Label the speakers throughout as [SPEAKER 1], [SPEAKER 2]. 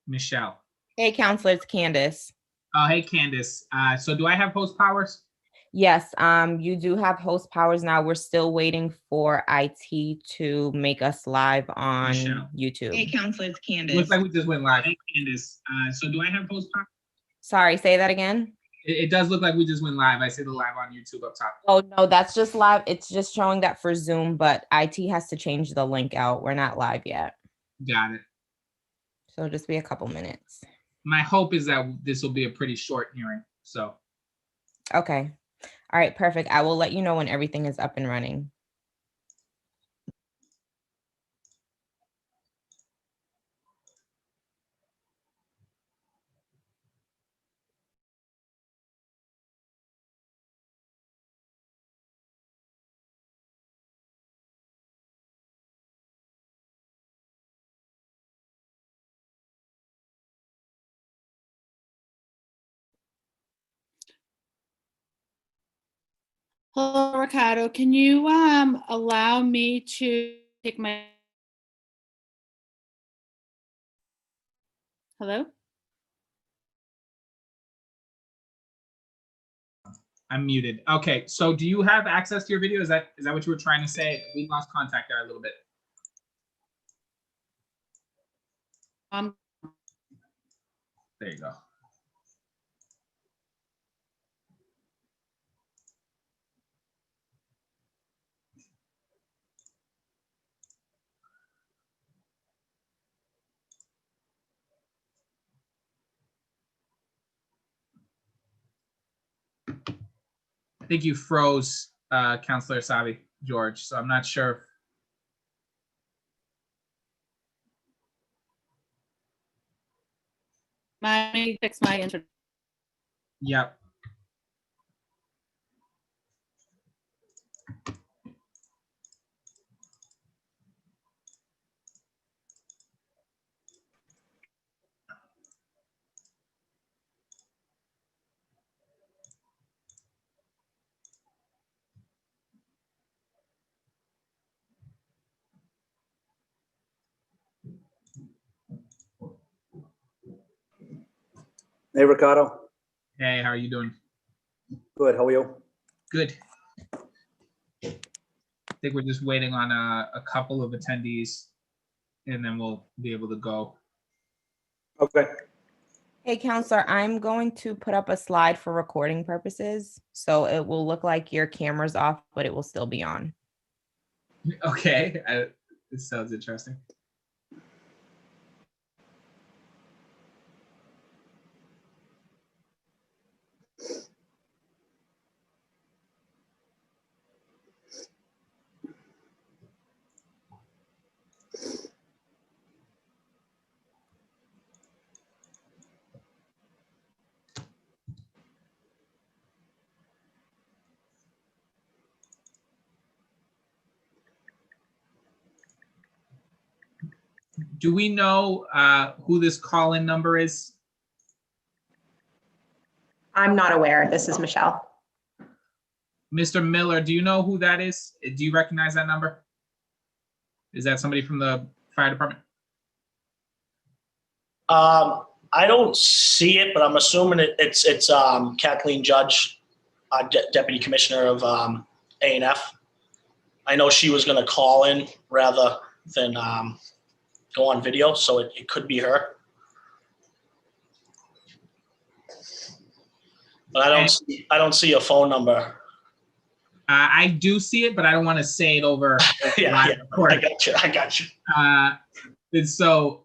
[SPEAKER 1] Michelle.
[SPEAKER 2] Hey, Counselor, it's Candace.
[SPEAKER 1] Oh, hey, Candace. So do I have host powers?
[SPEAKER 2] Yes, you do have host powers now. We're still waiting for IT to make us live on
[SPEAKER 1] Michelle.
[SPEAKER 2] YouTube.
[SPEAKER 3] Hey, Counselor, it's Candace.
[SPEAKER 1] Looks like we just went live. Hey, Candace. So do I have host powers?
[SPEAKER 2] Sorry, say that again.
[SPEAKER 1] It does look like we just went live. I see the live on YouTube up top.
[SPEAKER 2] Oh, no, that's just live. It's just showing that for Zoom, but IT has to change the link out. We're not live yet.
[SPEAKER 1] Got it.
[SPEAKER 2] So it'll just be a couple minutes.
[SPEAKER 1] My hope is that this will be a pretty short hearing. So.
[SPEAKER 2] Okay. All right, perfect. I will let you know when everything is up and running.
[SPEAKER 4] Hello, Ricardo. Can you allow me to take my... Hello?
[SPEAKER 1] I'm muted. Okay, so do you have access to your video? Is that what you were trying to say? We lost contact there a little bit. There you go. I think you froze, Counselor Savi, George, so I'm not sure.
[SPEAKER 4] Let me fix my internet.
[SPEAKER 1] Yep.
[SPEAKER 5] Hey, Ricardo.
[SPEAKER 1] Hey, how are you doing?
[SPEAKER 5] Good. How are you?
[SPEAKER 1] Good. I think we're just waiting on a couple of attendees, and then we'll be able to go.
[SPEAKER 5] Okay.
[SPEAKER 2] Hey, Counselor, I'm going to put up a slide for recording purposes. So it will look like your camera's off, but it will still be on.
[SPEAKER 1] Okay, this sounds interesting. Do we know who this call-in number is?
[SPEAKER 3] I'm not aware. This is Michelle.
[SPEAKER 1] Mr. Miller, do you know who that is? Do you recognize that number? Is that somebody from the fire department?
[SPEAKER 6] I don't see it, but I'm assuming it's Kathleen Judge, Deputy Commissioner of A&F. I know she was going to call in rather than go on video, so it could be her. But I don't see a phone number.
[SPEAKER 1] I do see it, but I don't want to say it over.
[SPEAKER 6] Yeah, I got you.
[SPEAKER 1] And so,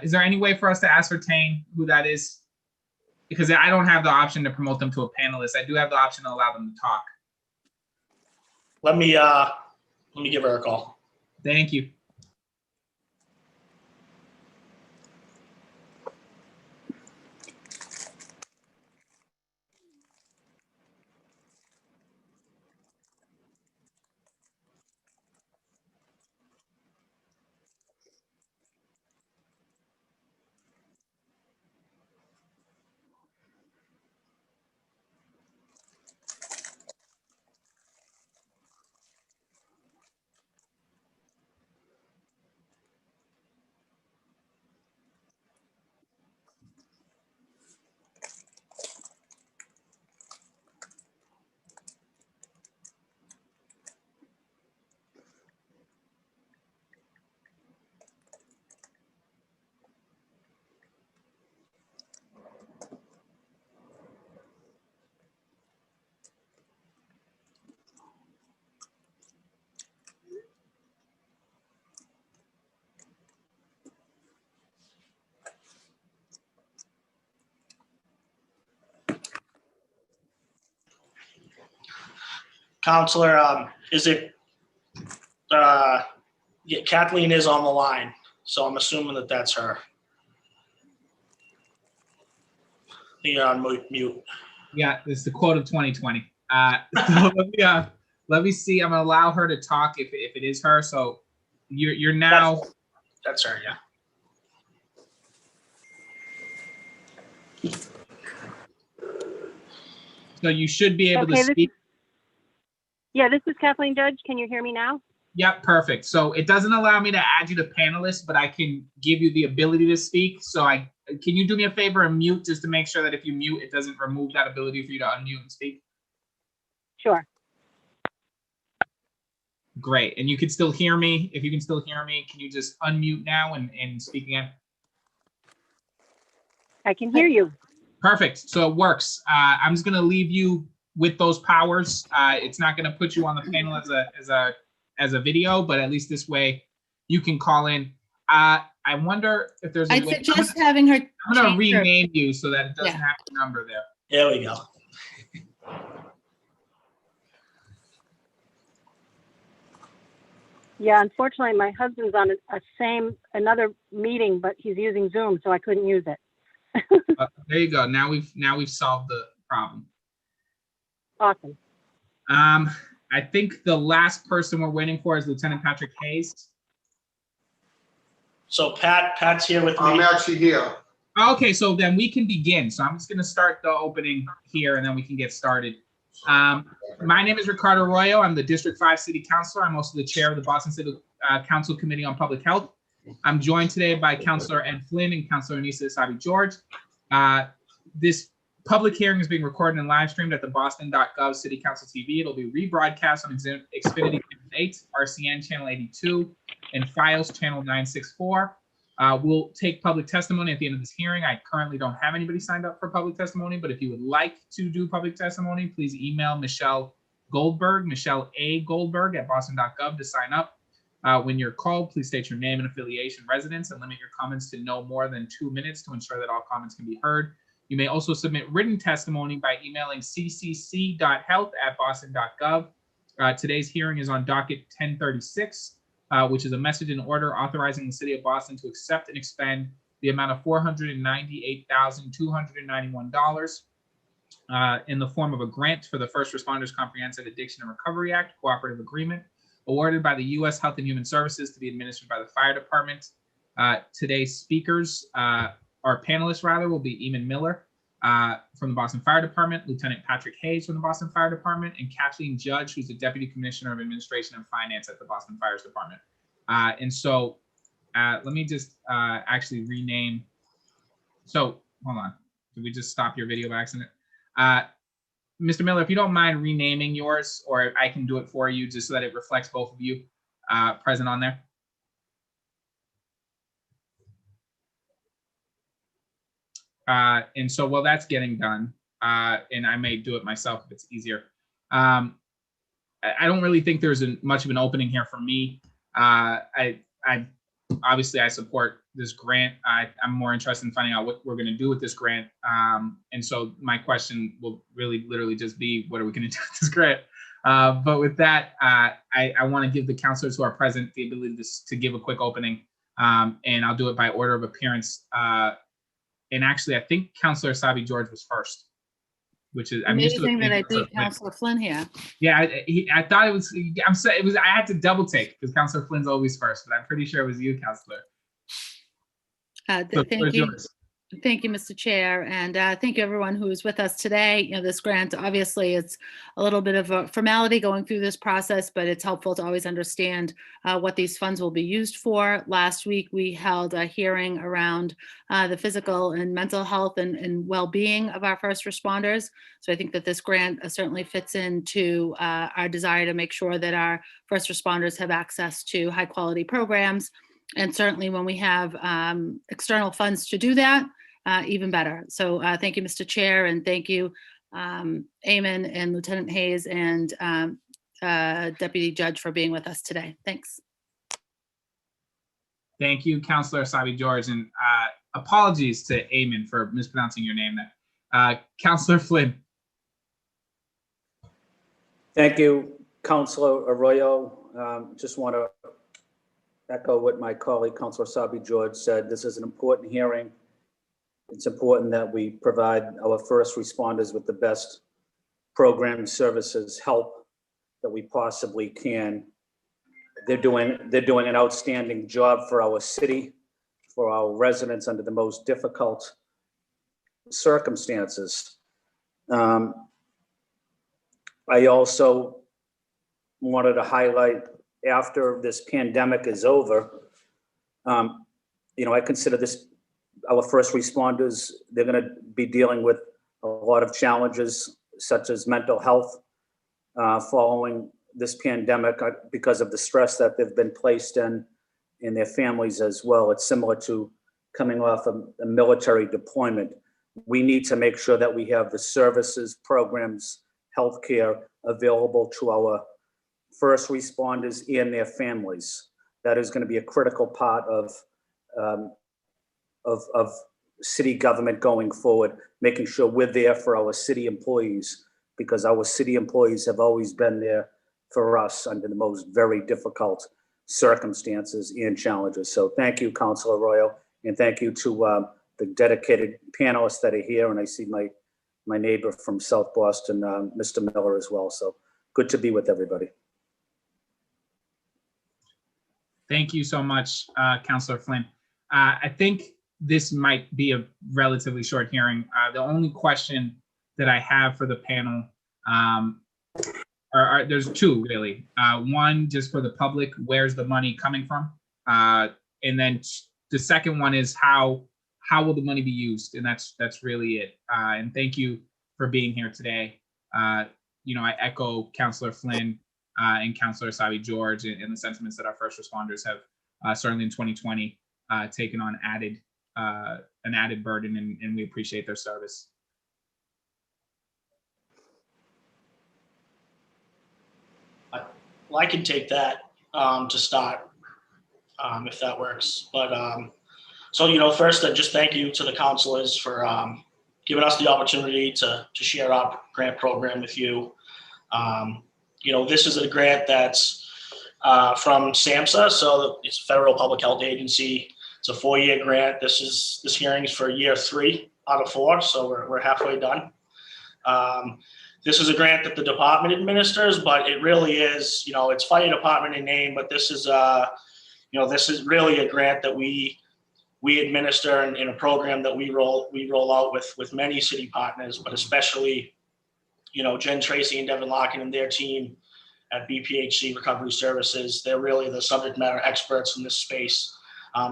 [SPEAKER 1] is there any way for us to ascertain who that is? Because I don't have the option to promote them to a panelist. I do have the option to allow them to talk.
[SPEAKER 6] Let me give her a call.
[SPEAKER 1] Thank you.
[SPEAKER 6] Counselor, is it, yeah, Kathleen is on the line, so I'm assuming that that's her. You're on mute.
[SPEAKER 1] Yeah, it's the quote of 2020. So let me see. I'm gonna allow her to talk if it is her. So you're now.
[SPEAKER 6] That's her, yeah.
[SPEAKER 1] So you should be able to
[SPEAKER 7] Okay,
[SPEAKER 1] speak.
[SPEAKER 7] this is Kathleen Judge. Can you hear me now?
[SPEAKER 1] Yep, perfect. So it doesn't allow me to add you to panelists, but I can give you the ability to speak. So can you do me a favor and mute just to make sure that if you mute, it doesn't remove that ability for you to unmute and speak?
[SPEAKER 7] Sure.
[SPEAKER 1] Great. And you can still hear me. If you can still hear me, can you just unmute now and speak again?
[SPEAKER 7] I can hear you.
[SPEAKER 1] Perfect. So it works. I'm just going to leave you with those powers. It's not going to put you on the panel as a video, but at least this way you can call in. I wonder if there's a
[SPEAKER 4] I'd
[SPEAKER 1] way.
[SPEAKER 4] suggest having her.
[SPEAKER 1] I'm going to
[SPEAKER 4] change her-
[SPEAKER 1] rename you so that it doesn't
[SPEAKER 4] Yeah.
[SPEAKER 1] have your number there.
[SPEAKER 6] There we go.
[SPEAKER 7] Yeah, unfortunately, my husband's on another meeting, but he's using Zoom, so I couldn't use it.
[SPEAKER 1] There you go. Now we've solved the problem.
[SPEAKER 7] Awesome.
[SPEAKER 1] I think the last person we're waiting for is Lieutenant Patrick Hayes.
[SPEAKER 6] So Pat's here with
[SPEAKER 8] I'm
[SPEAKER 6] me.
[SPEAKER 8] actually here.
[SPEAKER 1] Okay, so then we can begin. So I'm just going to start the opening here, and then we can get started. My name is Ricardo Arroyo. I'm the District 5 City Councilor. I'm also the chair of the Boston City Council Committee on Public Health. I'm joined today by Councilor Ed Flynn and Councilor Anissa Asabi George. This public hearing is being recorded and live streamed at the boston.gov City Council TV. It'll be rebroadcast on Xfinity Channel 8, RCN Channel 82, and Fios Channel 964. We'll take public testimony at the end of this hearing. I currently don't have anybody signed up for public testimony, but if you would like to do public testimony, please email Michelle Goldberg, Michelle A. Goldberg at boston.gov to sign up. When you're called, please state your name and affiliation, residence, and limit your comments to no more than 2 minutes to ensure that all comments can be heard. You may also submit written testimony by emailing ccc.health@boston.gov. Today's hearing is on docket 1036. Which is a message in order authorizing the city of Boston to accept and expend the amount of $498,291 in the form of a grant for the First Responders Comprehensive Addiction and Recovery Act Cooperative Agreement awarded by the U.S. Health and Human Services to be administered by the Fire Department. Today's speakers, our panelists rather, will be Eamon Miller from the Boston Fire Department, Lieutenant Patrick Hayes from the Boston Fire Department, and Kathleen Judge, who's the Deputy Commissioner of Administration and Finance at the Boston Fire Department. And so let me just actually rename. So hold on. Did we just stop your video by accident? Mr. Miller, if you don't mind renaming yours, or I can do it for you just so that it reflects both of you present on there. And so while that's getting done, and I may do it myself if it's easier. I don't really think there's much of an opening here for me. I obviously I support this grant. I'm more interested in finding out what we're going to do with this grant. And so my question will really literally just be, what are we going to do with this grant? But with that, I want to give the counselors who are present the ability to give a quick opening. And I'll do it by order of appearance. And actually, I think Councilor Asabi George was first, which is
[SPEAKER 4] Amazing that I beat Councilor Flynn here.
[SPEAKER 1] Yeah, I thought it was. I'm sorry, it was. I had to double take because Councilor Flynn's always first, but I'm pretty sure it was you, Councilor. So
[SPEAKER 4] Thank you.
[SPEAKER 1] yours.
[SPEAKER 4] Thank you, Mr. Chair, and thank you everyone who is with us today. You know, this grant, obviously, it's a little bit of a formality going through this process, but it's helpful to always understand what these funds will be used for. Last week, we held a hearing around the physical and mental health and well-being of our first responders. So I think that this grant certainly fits into our desire to make sure that our first responders have access to high-quality programs. And certainly when we have external funds to do that, even better. So thank you, Mr. Chair, and thank you, Eamon and Lieutenant Hayes and Deputy Judge for being with us today. Thanks.
[SPEAKER 1] Thank you, Councilor Asabi George, and apologies to Eamon for mispronouncing your name there. Councilor Flynn.
[SPEAKER 5] Thank you, Councilor Arroyo, just want to echo what my colleague, Councilor Sabi George said. This is an important hearing. It's important that we provide our first responders with the best program, services, help that we possibly can. They're doing an outstanding job for our city, for our residents under the most difficult circumstances. I also wanted to highlight, after this pandemic is over, I consider this our first responders. They're going to be dealing with a lot of challenges, such as mental health, following this pandemic because of the stress that they've been placed in their families as well. It's similar to coming off a military deployment. We need to make sure that we have the services, programs, healthcare available to our first responders and their families. That is going to be a critical part of city government going forward, making sure we're there for our city employees, because our city employees have always been there for us under the most very difficult circumstances and challenges. So thank you, Councilor Arroyo, and thank you to the dedicated panelists that are here. And I see my neighbor from South Boston, Mr. Miller, as well. So good to be with everybody.
[SPEAKER 1] Thank you so much, Councilor Flynn. I think this might be a relatively short hearing. The only question that I have for the panel, there's two really. One, just for the public, where's the money coming from? And then the second one is how will the money be used? And that's really it. And thank you for being here today. I echo Councilor Flynn and Councilor Sabi George and the sentiments that our first responders have certainly in 2020 taken on an added burden, and we appreciate their service.
[SPEAKER 6] Well, I can take that to start, if that works. But first, just thank you to the councilors for giving us the opportunity to share our grant program with you. This is a grant that's from SAMHSA, so it's a federal public health agency. It's a 4-year grant. This hearing is for year 3 out of 4, so we're halfway done. This is a grant that the department administers, but it really is, it's fire department in name, but this is really a grant that we administer in a program that we roll out with many city partners, but especially, Jen Tracy and Devin Larkin and their team at BPHC Recovery Services. They're really the subject matter experts in this space.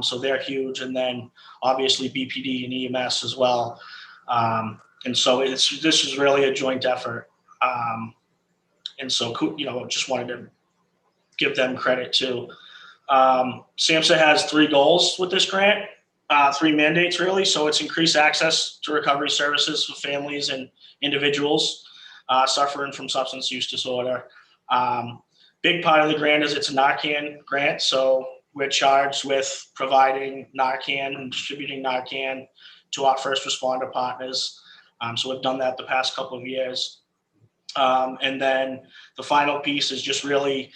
[SPEAKER 6] So they're huge. And then obviously BPD and EMS as well. And so this is really a joint effort. And so, just wanted to give them credit too. SAMHSA has 3 goals with this grant, 3 mandates really. So it's increased access to recovery services for families and individuals suffering from substance use disorder. Big part of the grant is it's a Narcan grant. So we're charged with providing Narcan and distributing Narcan to our first responder partners. So we've done that the past couple of years. And then the final piece is just really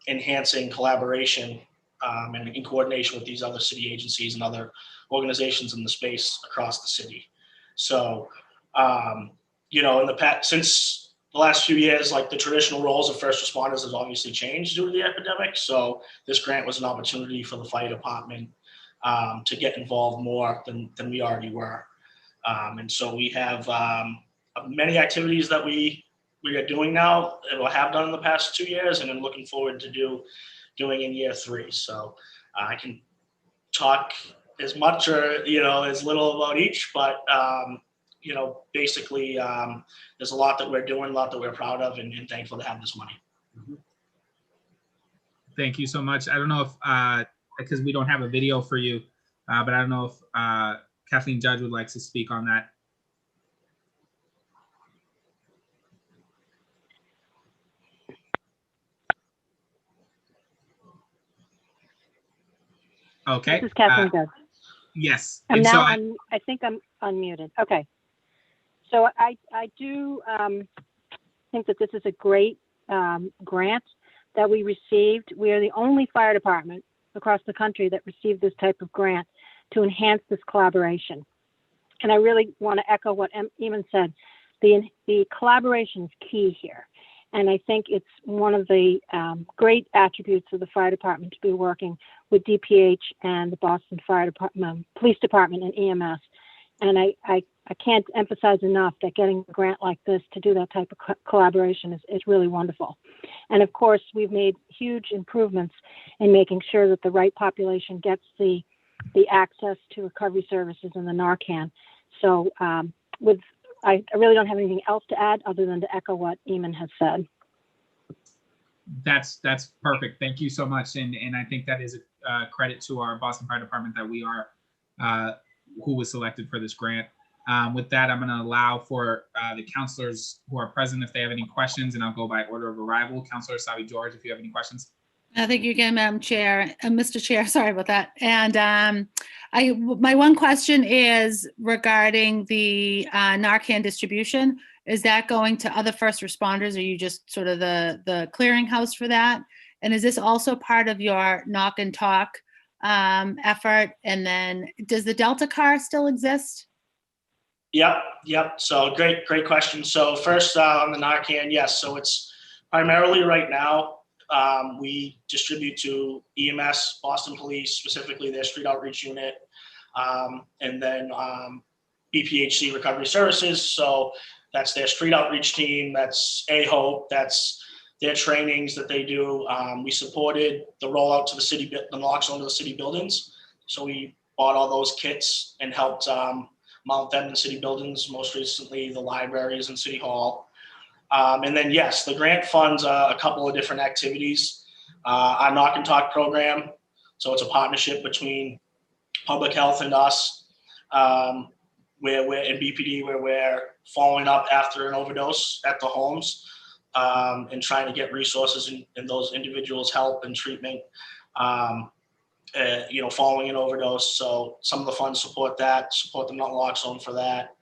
[SPEAKER 6] enhancing collaboration and in coordination with these other city agencies and other organizations in the space across the city. So, in the past, since the last few years, like the traditional roles of first responders has obviously changed due to the epidemic. So this grant was an opportunity for the fire department to get involved more than we already were. And so we have many activities that we are doing now and will have done in the past 2 years, and I'm looking forward to doing in year 3. So I can talk as much or as little about each, but basically there's a lot that we're doing, a lot that we're proud of, and thankful to have this money.
[SPEAKER 1] Thank you so much. I don't know if because we don't have a video for you, but I don't know if Kathleen Judge would like to speak on that. Okay.
[SPEAKER 7] This is Kathleen Judge.
[SPEAKER 1] Yes.
[SPEAKER 7] I think I'm unmuted. Okay. So I do think that this is a great grant that we received. We are the only fire department across the country that received this type of grant to enhance this collaboration. And I really want to echo what Eamon said. The collaboration is key here. And I think it's one of the great attributes of the fire department to be working with DPH and the Boston Fire Department, Police Department, and EMS. And I can't emphasize enough that getting a grant like this to do that type of collaboration is really wonderful. And of course, we've made huge improvements in making sure that the right population gets the access to recovery services and the Narcan. So I really don't have anything else to add other than to echo what Eamon has said.
[SPEAKER 1] That's perfect. Thank you so much. And I think that is a credit to our Boston Fire Department that we are who was selected for this grant. With that, I'm going to allow for the counselors who are present if they have any questions, and I'll go by order of arrival. Counselor Savi George, if you have any questions.
[SPEAKER 4] Thank you again, Madam Chair, Mr. Chair, sorry about that. And my one question is regarding the Narcan distribution. Is that going to other first responders? Are you just sort of the clearinghouse for that? And is this also part of your knock and talk effort? And then does the Delta car still exist?
[SPEAKER 6] Yep. So great question. So first on the Narcan, yes. So it's primarily right now, we distribute to EMS, Boston Police, specifically their street outreach unit, and then BPHC Recovery Services. So that's their street outreach team. That's AHOPE. That's their trainings that they do. We supported the rollout to the naloxone to the city buildings. So we bought all those kits and helped mount them in city buildings, most recently the libraries and City Hall. And then, yes, the grant funds a couple of different activities. Our Knock and Talk program, so it's a partnership between public health and us, where we're in BPD, where we're following up after an overdose at the homes and trying to get resources in those individuals' help and treatment, following an overdose. So some of the funds support the naloxone for that.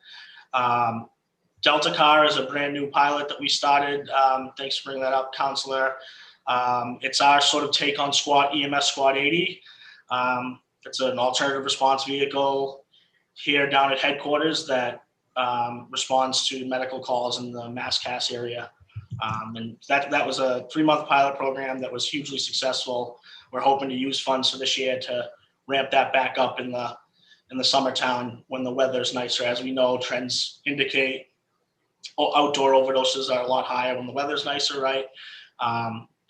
[SPEAKER 6] Delta Car is a brand new pilot that we started. Thanks for bringing that up, Counselor. It's our sort of take on EMS Squad 80. It's an alternative response vehicle here down at headquarters that responds to medical calls in the Mass Cass area. And that was a 3-month pilot program that was hugely successful. We're hoping to use funds for this year to ramp that back up in the summertime when the weather's nicer. As we know, trends indicate outdoor overdoses are a lot higher when the weather's nicer, right?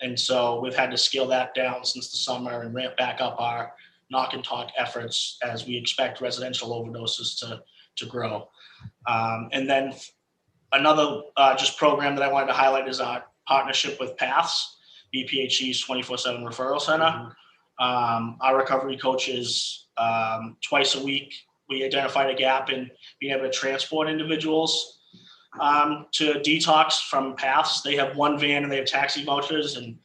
[SPEAKER 6] And so we've had to scale that down since the summer and ramp back up our knock and talk efforts as we expect residential overdoses to grow. And then another just program that I wanted to highlight is our partnership with PATHS, BPHC's 24/7 referral center. Our recovery coaches, twice a week, we identified a gap in being able to transport individuals to detox from PATHS. They have one van and they have taxi vouchers, and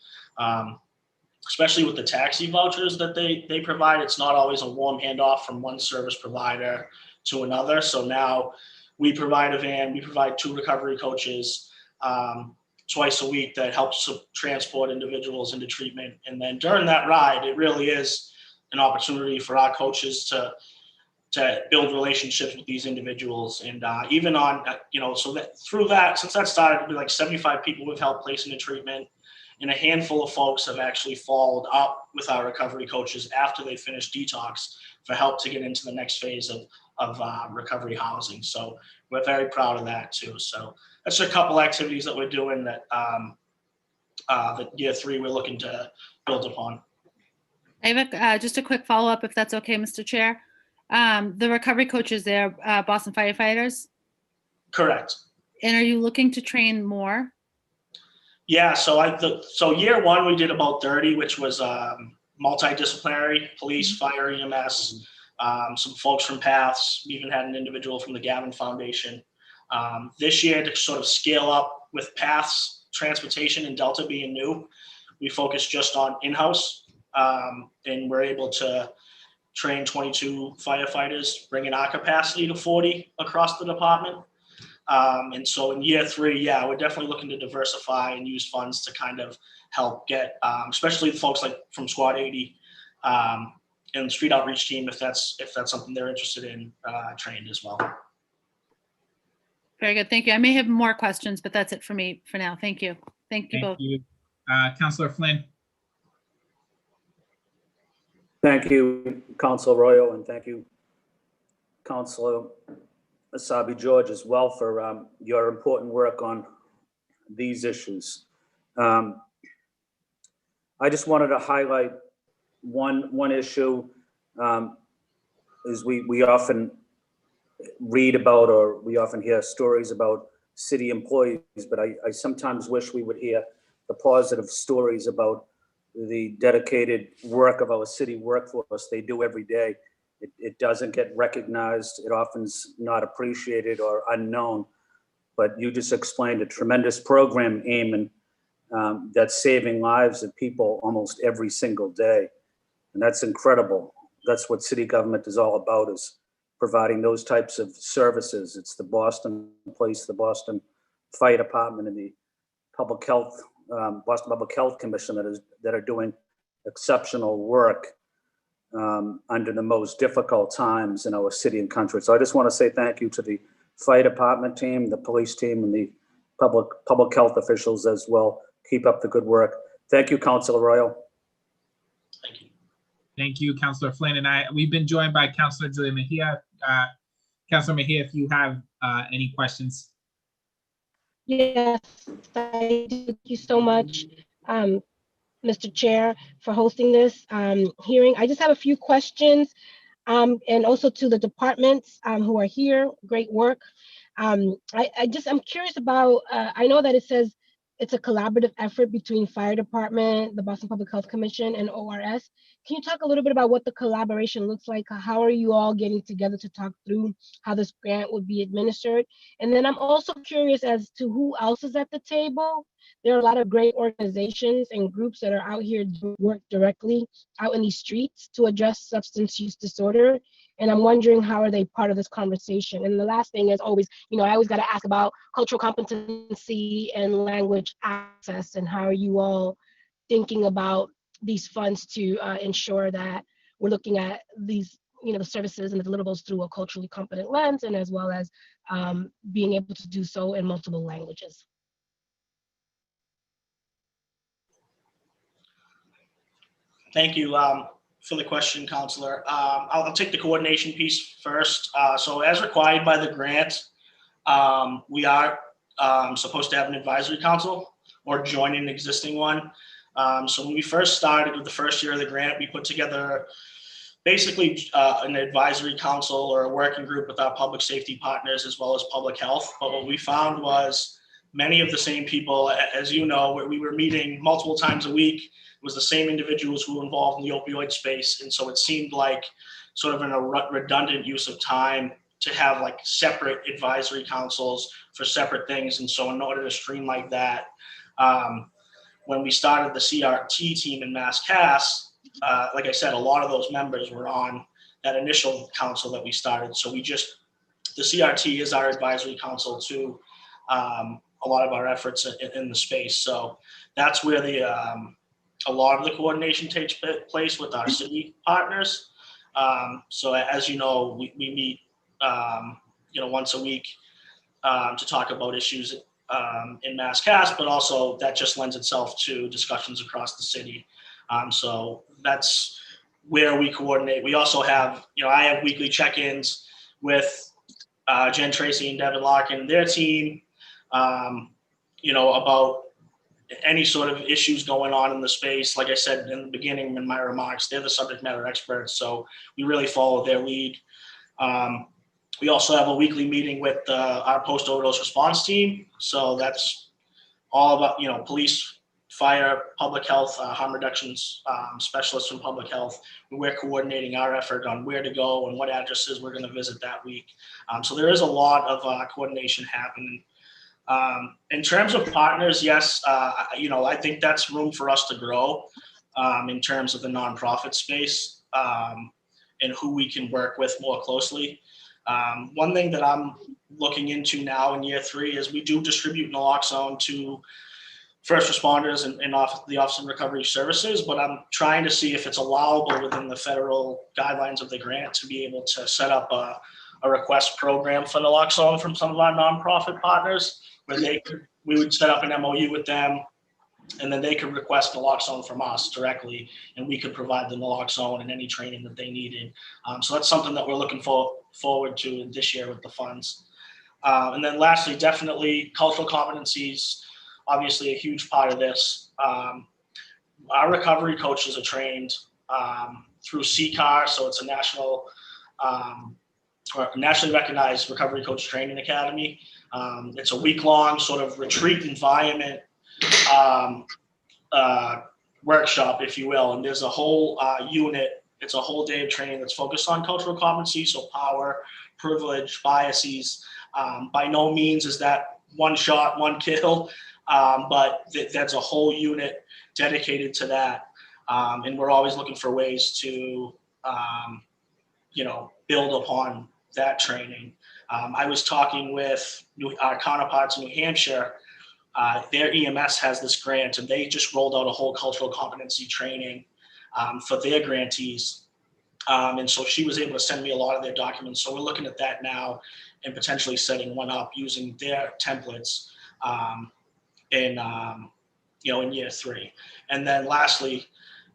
[SPEAKER 6] especially with the taxi vouchers that they provide, it's not always a warm handoff from one service provider to another. So now we provide a van, we provide 2 recovery coaches twice a week that helps transport individuals into treatment. And then during that ride, it really is an opportunity for our coaches to build relationships with these individuals. And even on, so that through that, since that started, it'll be like 75 people we've helped place into treatment. And a handful of folks have actually followed up with our recovery coaches after they finish detox for help to get into the next phase of recovery housing. So we're very proud of that too. So that's a couple activities that we're doing that that year 3 we're looking to build upon.
[SPEAKER 4] I have just a quick follow-up, if that's okay, Mr. Chair. The recovery coaches there, Boston firefighters?
[SPEAKER 6] Correct.
[SPEAKER 4] And are you looking to train more?
[SPEAKER 6] Yeah, so year 1 we did about 30, which was multidisciplinary, police, fire, EMS, some folks from PATHS. We even had an individual from the Gavin Foundation. This year, to sort of scale up with PATHS, transportation, and Delta being new, we focused just on in-house, and we're able to train 22 firefighters, bringing our capacity to 40 across the department. And so in year 3, yeah, we're definitely looking to diversify and use funds to kind of help get, especially the folks like from Squad 80 and the street outreach team, if that's something they're interested in, trained as well.
[SPEAKER 4] Very good. Thank you. I may have more questions, but that's it for me for now. Thank you. Thank you
[SPEAKER 1] Thank
[SPEAKER 4] both.
[SPEAKER 1] you. Councilor Flynn.
[SPEAKER 5] Thank you, Councilor Royo, and thank you, Councilor Asabi George, as well for your important work on these issues. I just wanted to highlight one issue. Is we often read about, or we often hear stories about city employees, but I sometimes wish we would hear the positive stories about the dedicated work of our city workforce. They do every day. It doesn't get recognized. It often's not appreciated or unknown, but you just explained a tremendous program, Eamon, that's saving lives of people almost every single day. And that's incredible. That's what city government is all about, is providing those types of services. It's the Boston Police, the Boston Fire Department, and the Public Health, Boston Public Health Commission that are doing exceptional work under the most difficult times in our city and country. So I just want to say thank you to the fire department team, the police team, and the public health officials as well. Keep up the good work. Thank you, Councilor Royal.
[SPEAKER 6] Thank you.
[SPEAKER 1] Thank you, Councilor Flynn. And we've been joined by Councilor Julia Mejia. Councilor Mejia, if you have any questions.
[SPEAKER 8] Yes, I do. Thank you so much, Mr. Chair, for hosting this hearing. I just have a few questions, and also to the departments who are here. Great work. I'm curious about, I know that it says it's a collaborative effort between Fire Department, the Boston Public Health Commission, and ORS. Can you talk a little bit about what the collaboration looks like? How are you all getting together to talk through how this grant would be administered? And then I'm also curious as to who else is at the table. There are a lot of great organizations and groups that are out here doing work directly out in these streets to address substance use disorder. And I'm wondering, how are they part of this conversation? And the last thing is always, I always got to ask about cultural competency and language access, and how are you all thinking about these funds to ensure that we're looking at these, the services and the deliverables through a culturally competent lens, and as well as being able to do so in multiple languages.
[SPEAKER 6] Thank you for the question, Councilor. I'll take the coordination piece first. So as required by the grant, we are supposed to have an advisory council or join an existing one. So when we first started with the first year of the grant, we put together basically an advisory council or a working group with our public safety partners as well as public health. But what we found was many of the same people, as you know, where we were meeting multiple times a week. It was the same individuals who were involved in the opioid space. And so it seemed like sort of a redundant use of time to have like separate advisory councils for separate things. And so in order to streamline that, when we started the CRT team in MassCast, like I said, a lot of those members were on that initial council that we started. So the CRT is our advisory council to a lot of our efforts in the space. So that's where a lot of the coordination takes place with our city partners. So as you know, we meet once a week to talk about issues in MassCast, but also that just lends itself to discussions across the city. So that's where we coordinate. We also have, I have weekly check-ins with Jen Tracy and Devin Larkin and their team, about any sort of issues going on in the space. Like I said in the beginning in my remarks, they're the subject matter experts, so we really follow their lead. We also have a weekly meeting with our post-overdose response team. So that's all about, police, fire, public health, harm reductions specialists from public health. We're coordinating our effort on where to go and what addresses we're going to visit that week. So there is a lot of coordination happening. In terms of partners, yes, I think that's room for us to grow in terms of the nonprofit space and who we can work with more closely. One thing that I'm looking into now in year 3 is we do distribute naloxone to first responders and the Office of Recovery Services, but I'm trying to see if it's allowable within the federal guidelines of the grant to be able to set up a request program for naloxone from some of our nonprofit partners, where we would set up an MOU with them, and then they could request naloxone from us directly, and we could provide the naloxone and any training that they needed. So that's something that we're looking forward to this year with the funds. And then lastly, definitely cultural competencies, obviously a huge part of this. Our recovery coaches are trained through CCAR, so it's a nationally recognized recovery coach training academy. It's a week-long sort of retreat environment workshop, if you will, and there's a whole unit. It's a whole day of training that's focused on cultural competency, so power, privilege, biases. By no means is that one shot, one kill, but that's a whole unit dedicated to that. And we're always looking for ways to, build upon that training. I was talking with our counterparts in New Hampshire. Their EMS has this grant, and they just rolled out a whole cultural competency training for their grantees. And so she was able to send me a lot of their documents. So we're looking at that now and potentially setting one up using their templates in year 3. And then lastly,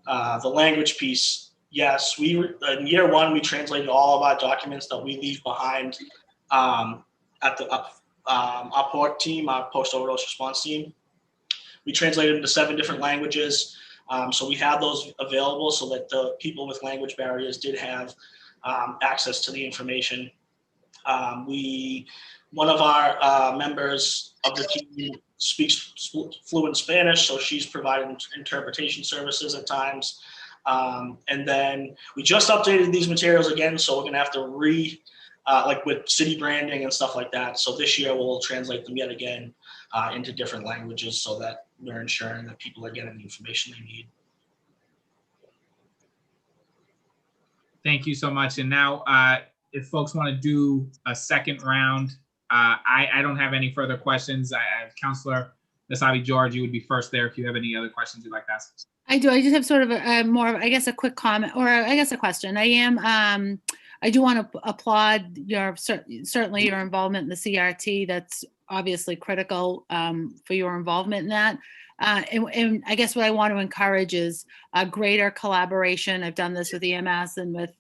[SPEAKER 6] the language piece. Yes, in year 1, we translated all of our documents that we leave behind at the our port team, our post-overdose response team. We translated them to 7 different languages. So we had those available so that the people with language barriers did have access to the information. One of our members of the team speaks fluent Spanish, so she's providing interpretation services at times. And then we just updated these materials again, so we're gonna have to like with city branding and stuff like that. So this year we'll translate them yet again into different languages so that we're ensuring that people are getting the information they need.
[SPEAKER 1] Thank you so much. And now, if folks want to do a second round, I don't have any further questions. Councilor Nasabi George, you would be first there if you have any other questions you'd like to ask.
[SPEAKER 4] I do. I just have sort of I guess, a quick comment, or I guess a question. I do want to applaud certainly your involvement in the CRT. That's obviously critical for your involvement in that. And I guess what I want to encourage is a greater collaboration. I've done this with EMS and with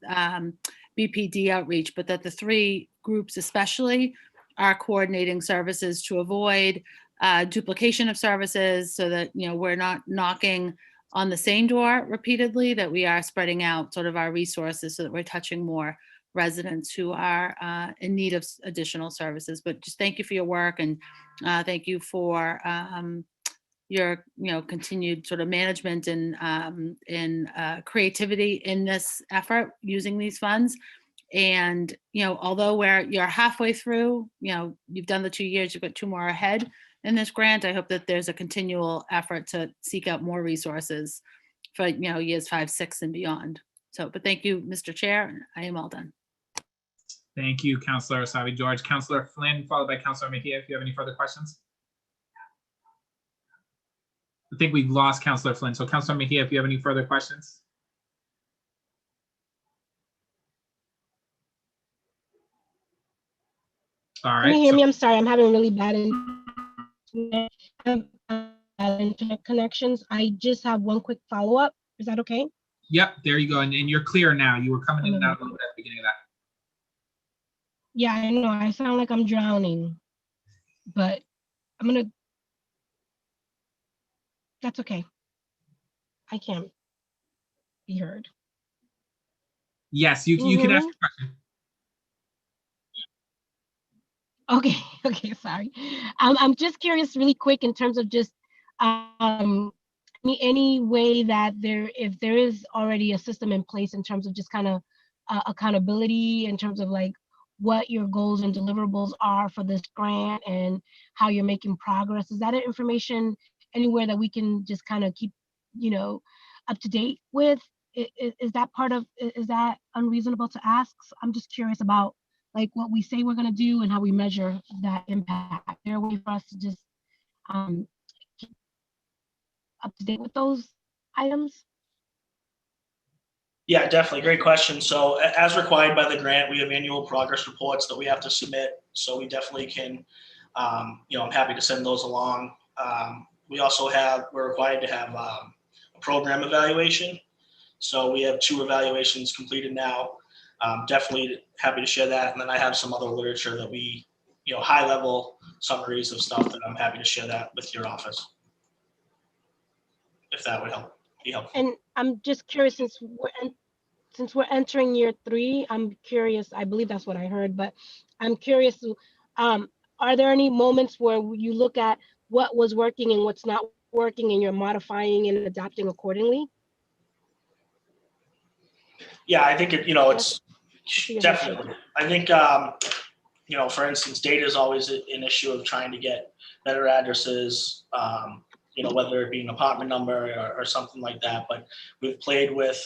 [SPEAKER 4] BPD outreach, but that the 3 groups especially are coordinating services to avoid duplication of services, so that we're not knocking on the same door repeatedly, that we are spreading out sort of our resources so that we're touching more residents who are in need of additional services. But just thank you for your work, and thank you for your continued sort of management and creativity in this effort using these funds. And although you're halfway through, you've done the 2 years, you've got 2 more ahead in this grant. I hope that there's a continual effort to seek out more resources for years 5, 6, and beyond. So, but thank you, Mr. Chair. I am all done.
[SPEAKER 1] Thank you, Councilor Nasabi George. Councilor Flynn, followed by Councilor Mejia, if you have any further questions. I think we've lost Councilor Flynn. So Councilor Mejia, if you have any further questions. All right.
[SPEAKER 8] Can you hear me? I'm sorry, I'm having really bad internet connections. I just have one quick follow-up. Is that okay?
[SPEAKER 1] Yep, there you go. And you're clear now. You were coming in and out a little bit at the beginning of that.
[SPEAKER 8] Yeah, I know. I sound like I'm drowning, but that's okay. I can't be heard.
[SPEAKER 1] Yes, you can ask your question.
[SPEAKER 8] Okay, sorry. I'm just curious really quick in terms of just any way that if there is already a system in place in terms of just kind of accountability in terms of like what your goals and deliverables are for this grant and how you're making progress. Is that information anywhere that we can just kind of keep, up to date with? Is that unreasonable to ask? I'm just curious about like what we say we're gonna do and how we measure that impact? Is there a way for us to just keep up to date with those items?
[SPEAKER 6] Yeah, definitely. Great question. So as required by the grant, we have annual progress reports that we have to submit. So we definitely can, I'm happy to send those along. We're required to have a program evaluation. So we have 2 evaluations completed now. Definitely happy to share that. And then I have some other literature that we, high level summaries of stuff that I'm happy to share that with your office. If that would be helpful.
[SPEAKER 8] And I'm just curious, since we're entering year 3, I'm curious, I believe that's what I heard, but I'm curious, are there any moments where you look at what was working and what's not working and you're modifying and adapting accordingly?
[SPEAKER 6] Yeah, I think it's
[SPEAKER 8] see your head
[SPEAKER 6] definitely. I think, for instance, data is always an issue of trying to get better addresses, whether it be an apartment number or something like that. But we've played with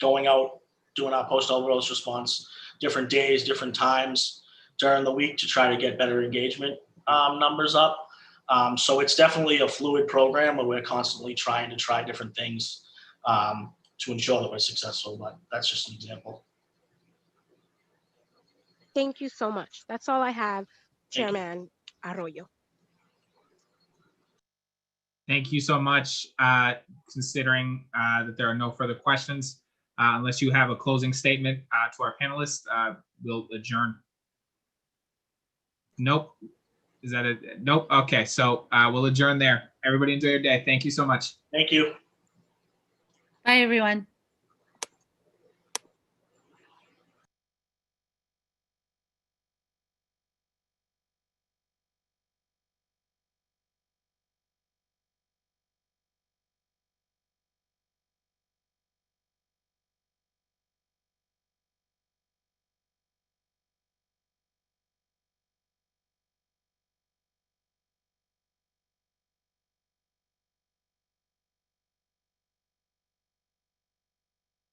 [SPEAKER 6] going out, doing our post overdose response, different days, different times during the week to try to get better engagement numbers up. So it's definitely a fluid program where we're constantly trying to try different things to ensure that we're successful. But that's just an example.
[SPEAKER 8] Thank you so much. That's all I have,
[SPEAKER 6] Thank you.
[SPEAKER 8] Chairman Arroyo.
[SPEAKER 1] Thank you so much. Considering that there are no further questions, unless you have a closing statement to our panelists, we'll adjourn. Nope. Is that it? Nope. Okay, so we'll adjourn there. Everybody enjoy your day. Thank you so much.
[SPEAKER 6] Thank you.
[SPEAKER 4] Bye, everyone.